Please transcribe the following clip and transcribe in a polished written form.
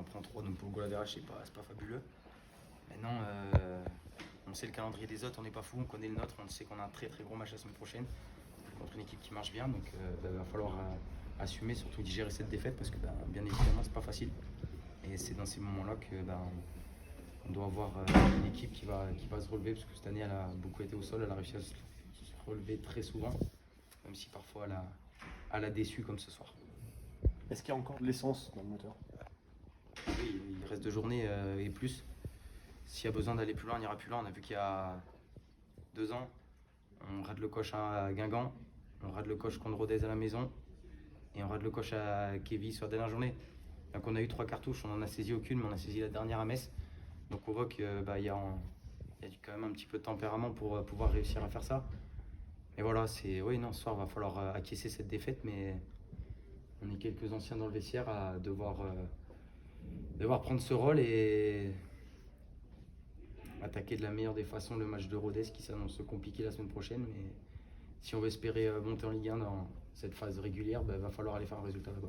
en prend 3, donc pour le goal average, c'est pas fabuleux. Maintenant, on sait le calendrier des autres, on n'est pas fou, on connaît le nôtre, on sait qu'on a un très très gros match la semaine prochaine contre une équipe qui marche bien, donc il va falloir assumer, surtout digérer cette défaite parce que bien évidemment c'est pas facile. Et c'est dans ces moments-là que on doit avoir une équipe qui va se relever, parce que cette année elle a beaucoup été au sol, elle a réussi à se relever très souvent, même si parfois elle a déçu comme ce soir. Est-ce qu'il y a encore de l'essence dans le moteur? Oui, il reste 2 journées et plus. S'il y a besoin d'aller plus loin, on ira plus loin. On a vu qu'il y a 2 ans, on rate le coche à Guingamp, on rate le coche contre Rodez à la maison, et on rate le coche à Kévis sur la dernière journée. Donc on a eu 3 cartouches, on n'en a saisi aucune, mais on a saisi la dernière à Metz. Donc on voit qu'il y a quand même un petit peu de tempérament pour pouvoir réussir à faire ça. Et voilà, ce soir, il va falloir acquiescer cette défaite, mais on est quelques anciens dans le vestiaire à devoir prendre ce rôle et attaquer de la meilleure des façons le match de Rodez qui s'annonce compliqué la semaine prochaine. Mais si on veut espérer monter en Ligue 1 dans cette phase régulière, il va falloir aller faire un résultat là-bas.